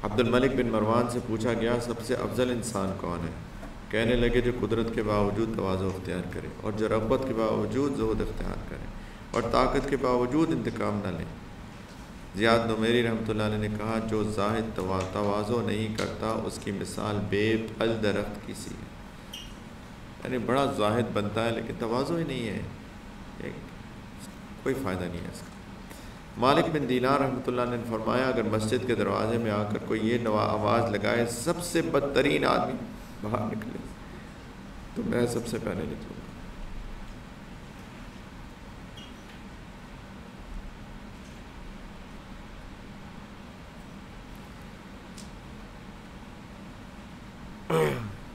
عبد الملک بن مروان سے پوچھا گیا سب سے افضل انسان کون ہے؟ کہنے لگے جو قدرت کے باوجود تواضع اختیار کرے اور جو رغبت کے باوجود زہد اختیار کرے اور طاقت کے باوجود انتقام نہ لے۔ زیاد نمیری رحمۃ اللہ علیہ نے کہا جو زاہد تواضع نہیں کرتا اس کی مثال بے پھل درخت کی سی ہے۔ یعنی بڑا زاہد بنتا ہے لیکن تواضع ہی نہیں ہے، کوئی فائدہ نہیں ہے اس کا۔ مالک بن دینار رحمۃ اللہ نے فرمایا اگر مسجد کے دروازے میں آ کر کوئی یہ آواز لگائے سب سے بدترین آدمی باہر نکلے تو میں سب سے پہلے نکلوں گا۔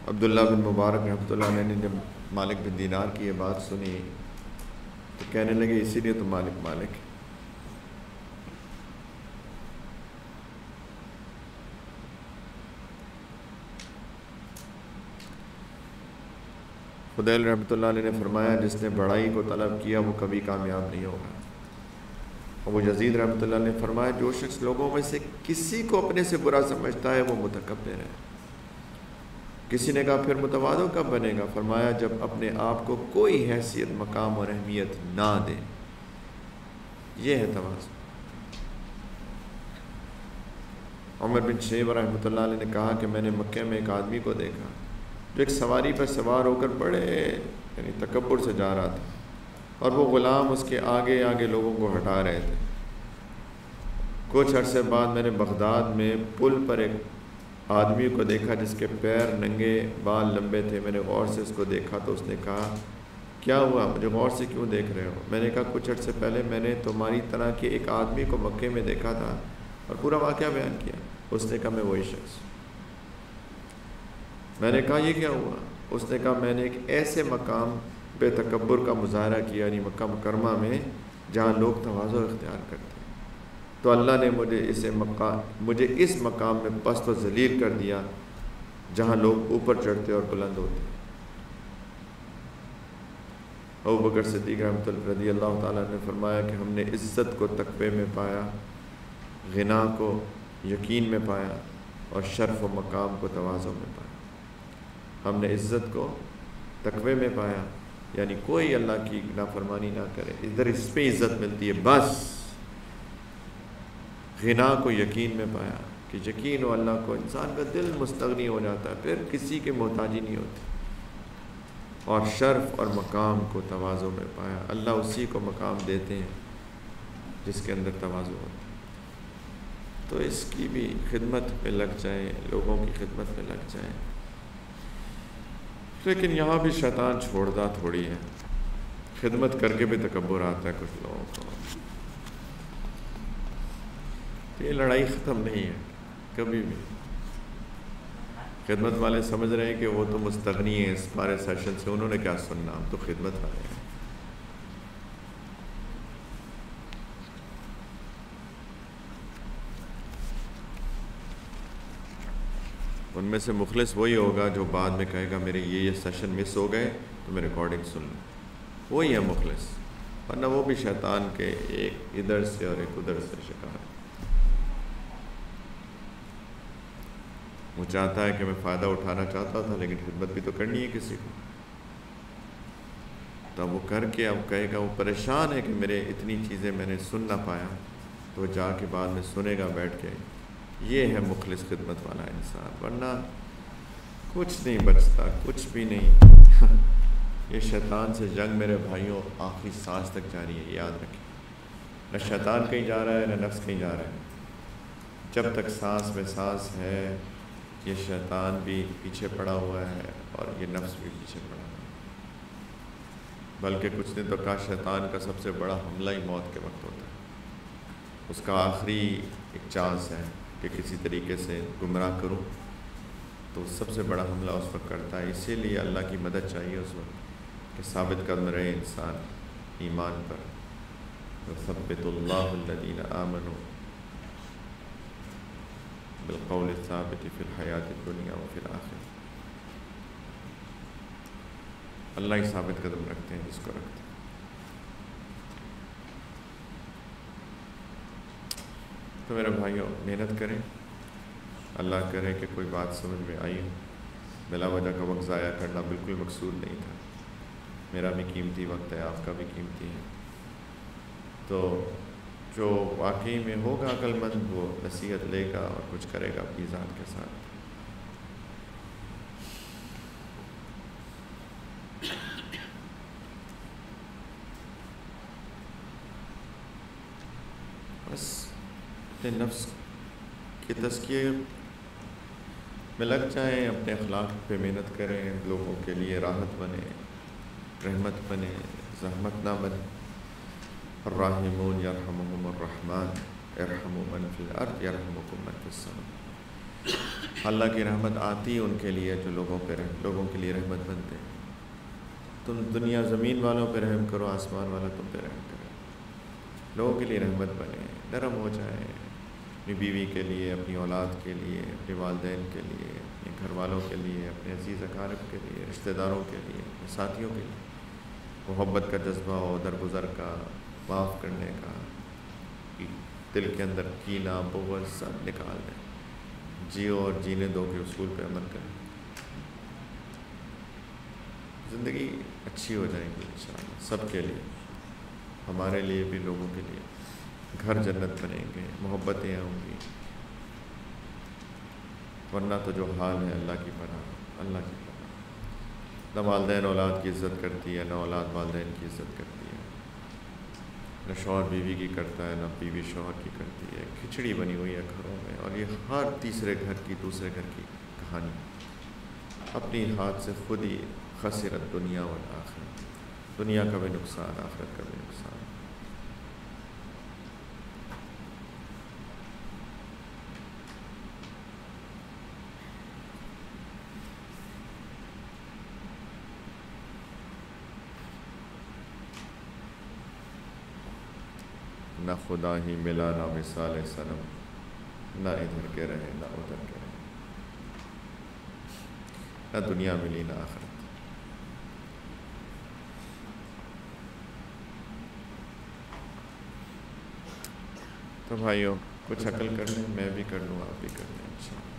عبداللہ بن مبارک رحمۃ اللہ علیہ نے جب مالک بن دینار کی یہ بات سنی تو کہنے لگے اسی لیے تو مالک مالک ہے۔ فضیل رحمۃ اللہ علیہ نے فرمایا جس نے بڑائی کو طلب کیا وہ کبھی کامیاب نہیں ہوگا۔ ابو یزید رحمۃ اللہ نے فرمایا جو شخص لوگوں میں سے کسی کو اپنے سے برا سمجھتا ہے وہ متکبر ہے۔ کسی نے کہا پھر متواضع کب بنے گا؟ فرمایا جب اپنے آپ کو کوئی حیثیت مقام اور اہمیت نہ دے، یہ ہے تواضع۔ عمر بن شیبہ رحمۃ اللہ علیہ نے کہا کہ میں نے مکے میں ایک آدمی کو دیکھا جو ایک سواری پر سوار ہو کر بڑے یعنی تکبر سے جا رہا تھا اور وہ غلام اس کے آگے آگے لوگوں کو ہٹا رہے تھے۔ کچھ عرصے بعد میں نے بغداد میں پل پر ایک آدمی کو دیکھا جس کے پیر ننگے، بال لمبے تھے۔ میں نے غور سے اس کو دیکھا تو اس نے کہا کیا ہوا، مجھے غور سے کیوں دیکھ رہے ہو؟ میں نے کہا کچھ عرصے پہلے میں نے تمہاری طرح کے ایک آدمی کو مکے میں دیکھا تھا اور پورا واقعہ بیان کیا۔ اس نے کہا میں وہی شخص۔ میں نے کہا یہ کیا ہوا؟ اس نے کہا میں نے ایک ایسے مقام بے تکبر کا مظاہرہ کیا یعنی مکہ مکرمہ میں جہاں لوگ تواضع اختیار کرتے ہیں، تو اللہ نے مجھے اس مقام میں پست و ذلیل کر دیا جہاں لوگ اوپر چڑھتے اور بلند ہوتے ہیں۔ ابوبکر صدیق رحمۃ اللہ رضی اللہ تعالیٰ نے فرمایا کہ ہم نے عزت کو تقوی میں پایا، غنا کو یقین میں پایا اور شرف و مقام کو تواضع میں پایا۔ ہم نے عزت کو تقوی میں پایا یعنی کوئی اللہ کی نافرمانی نہ کرے، ادھر اس پہ عزت ملتی ہے بس۔ غنا کو یقین میں پایا کہ یقین ہو اللہ کو، انسان کا دل مستغنی ہو جاتا ہے، پھر کسی کے محتاجی نہیں ہوتی۔ اور شرف اور مقام کو تواضع میں پایا، اللہ اسی کو مقام دیتے ہیں جس کے اندر تواضع ہوتا ہے۔ تو اس کی بھی خدمت پہ لگ جائیں، لوگوں کی خدمت پہ لگ جائیں۔ لیکن یہاں بھی شیطان چھوڑتا تھوڑی ہے، خدمت کر کے بھی تکبر آتا ہے کچھ لوگوں کو۔ یہ لڑائی ختم نہیں ہے کبھی بھی۔ خدمت والے سمجھ رہے ہیں کہ وہ تو مستغنی ہیں اس سارے سیشن سے، انہوں نے کیا سننا، ہم تو خدمت والے ہیں۔ ان میں سے مخلص وہی ہوگا جو بعد میں کہے گا میرے یہ سیشن مس ہو گئے تو میں ریکارڈنگ سن لوں، وہی ہے مخلص، ورنہ وہ بھی شیطان کے ایک ادھر سے اور ایک ادھر سے شکار ہے۔ وہ چاہتا ہے کہ میں فائدہ اٹھانا چاہتا تھا لیکن خدمت بھی تو کرنی ہے کسی کو، تو وہ کر کے اب کہے گا، وہ پریشان ہے کہ میرے اتنی چیزیں میں نے سن نہ پایا، تو وہ جا کے بعد میں سنے گا بیٹھ کے۔ یہ ہے مخلص خدمت والا انسان، ورنہ کچھ نہیں بچتا، کچھ بھی نہیں۔ یہ شیطان سے جنگ میرے بھائیوں آخری سانس تک جاری ہے، یاد رکھیں۔ نہ شیطان کہیں جا رہا ہے نہ نفس کہیں جا رہا ہے، جب تک سانس میں سانس ہے یہ شیطان بھی پیچھے پڑا ہوا ہے اور یہ نفس بھی پیچھے پڑا ہوا ہے۔ بلکہ کچھ نے تو کہا شیطان کا سب سے بڑا حملہ ہی موت کے وقت ہوتا ہے، اس کا آخری ایک چانس ہے کہ کسی طریقے سے گمراہ کروں، تو سب سے بڑا حملہ اس وقت کرتا ہے۔ اسی لیے اللہ کی مدد چاہیے اس وقت کہ ثابت قدم رہے انسان ایمان پر۔ وَثَبِّتُ اللَّهُ الَّذِينَ آمَنُوا بالقول الثابت فی الحیات الدنیا وفی الآخرہ۔ اللہ ہی ثابت قدم رکھتے ہیں جس کو رکھتے ہیں۔ تو میرے بھائیوں محنت کریں، اللہ کرے کہ کوئی بات سمجھ میں آئی ہو۔ بلا وجہ کا وقت ضائع کرنا بالکل مقصود نہیں تھا، میرا بھی قیمتی وقت ہے، آپ کا بھی قیمتی ہے۔ تو جو واقعی میں ہوگا عقل مند وہ نصیحت لے گا اور کچھ کرے گا اپنی ذات کے ساتھ۔ بس اپنے نفس کے تزکیے میں لگ جائیں، اپنے اخلاق پہ محنت کریں، لوگوں کے لیے راحت بنے، رحمت بنے، زحمت نہ بنے۔ الراحمون یرحمہم الرحمن ارحموا من فی الارض یرحمکم من فی السماء۔ اللہ کی رحمت آتی ان کے لیے جو لوگوں کے لیے رحمت بنتے ہیں۔ تم دنیا زمین والوں پہ رحم کرو، آسمان والا تم پہ رحم کرے، لوگوں کے لیے رحمت بنے، نرم ہو جائیں، اپنی بیوی کے لیے، اپنی اولاد کے لیے، اپنے والدین کے لیے، اپنے گھر والوں کے لیے، اپنے عزیز اقارب کے لیے، رشتہ داروں کے لیے، اپنے ساتھیوں کے لیے محبت کا جذبہ ہو، درگزر کا، معاف کرنے کا، دل کے اندر کینہ، بغض سب نکال دیں، جیو اور جینے دو کے اصول پہ عمل کریں، زندگی اچھی ہو جائے گی انشاءاللہ سب کے لیے، ہمارے لیے بھی، لوگوں کے لیے، گھر جنت بنیں گے، محبتیں ہوں گی۔ ورنہ تو جو حال ہے اللہ کی پناہ، اللہ کی پناہ، نہ والدین اولاد کی عزت کرتی ہے، نہ اولاد والدین کی عزت کرتی ہے، نہ شوہر بیوی کی کرتا ہے، نہ بیوی شوہر کی کرتی ہے، کھچڑی بنی ہوئی ہے گھروں میں، اور یہ ہر تیسرے گھر کی دوسرے گھر کی کہانی، اپنی ہاتھ سے خود ہی خسرت دنیا والآخرہ، دنیا کا بھی نقصان، آخرت کا بھی نقصان۔ نہ خدا ہی ملا، نہ مثال صنم، نہ ادھر کے رہے نہ ادھر کے رہے، نہ دنیا ملی نہ آخرت۔ تو بھائیوں کچھ عقل کر لیں، میں بھی کر لوں، آپ بھی کر لیں انشاءاللہ۔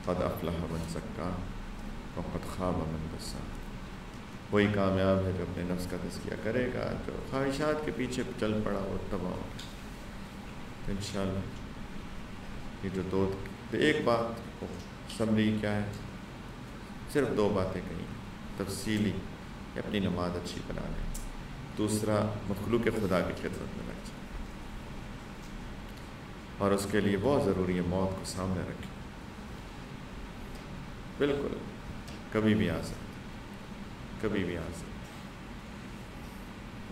قد افلح من زکاہا وقد خاب من دساہا۔ وہی کامیاب ہے جو اپنے نفس کا تزکیہ کرے گا، جو خواہشات کے پیچھے چل پڑا وہ تباہ ہو گیا۔ تو انشاءاللہ یہ جو ایک بات سمری کیا ہے، صرف دو باتیں کہیں تفصیلی، اپنی نماز اچھی بنا لیں، دوسرا مخلوق خدا کی خدمت میں لگ جائے، اور اس کے لیے بہت ضروری ہے موت کو سامنے رکھیں، بالکل کبھی بھی آ سکتا، کبھی بھی آ سکتا،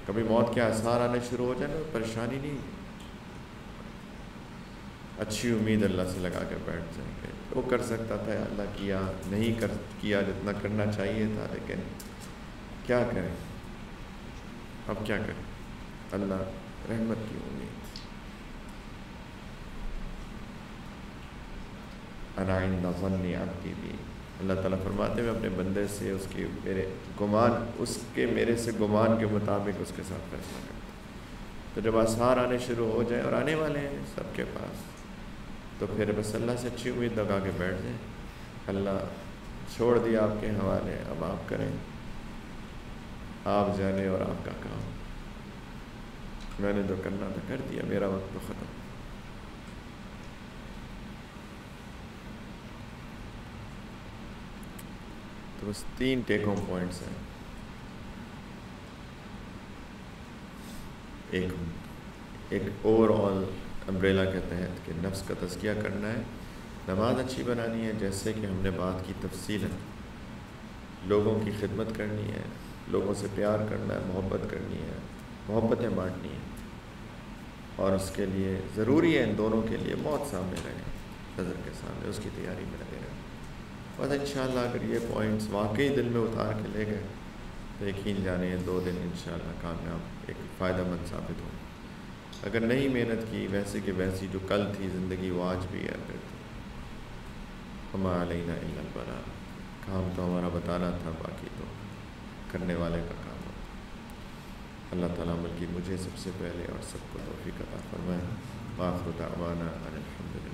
کبھی موت کے آثار آنے شروع ہو جائیں نا، پریشانی نہیں، اچھی امید اللہ سے لگا کے بیٹھ جائیں گے، وہ کر سکتا تھا اللہ کیا نہیں کیا جتنا کرنا چاہیے تھا، لیکن کیا کریں، اب کیا کریں، اللہ رحمت کی امید۔ انا عند ظن عبدی بی، اللہ تعالیٰ فرماتے ہیں میں اپنے بندے سے اس کے میرے سے گمان کے مطابق اس کے ساتھ فیصلہ کرتا ہوں۔ تو جب آثار آنے شروع ہو جائیں، اور آنے والے ہیں سب کے پاس، تو پھر بس اللہ سے اچھی امید لگا کے بیٹھ جائیں، اللہ چھوڑ دیا آپ کے حوالے، اب آپ کریں، آپ جانے اور آپ کا کام، میں نے جو کرنا تھا کر دیا، میرا وقت تو ختم۔ تو بس 3 ٹیک ہوم پوائنٹس ہیں، ایک اوور آل امبریلا کے تحت کہ نفس کا تزکیہ کرنا ہے، نماز اچھی بنانی ہے جیسے کہ ہم نے بات کی تفصیل ہے، لوگوں کی خدمت کرنی ہے، لوگوں سے پیار کرنا ہے، محبت کرنی ہے، محبتیں بانٹنی ہیں، اور اس کے لیے ضروری ہے ان دونوں کے لیے موت سامنے رہے، نظر کے سامنے، اس کی تیاری میں لگے رہے۔ بس انشاءاللہ اگر یہ پوائنٹس واقعی دل میں اتار کے لے گئے تو یقین جانے 2 دن انشاءاللہ کامیاب، ایک فائدہ مند ثابت ہو۔ اگر نہیں محنت کی ویسے کہ ویسی جو کل تھی زندگی وہ آج بھی ہے، پھر وما علینا الا البلاغ، کام تو ہمارا بتانا تھا، باقی تو کرنے والے کا کام ہوتا۔ اللہ تعالیٰ عمل کی مجھے سب سے پہلے اور سب کو توفیق عطا فرمائے۔ وآخر دعوانا ان الحمد للہ.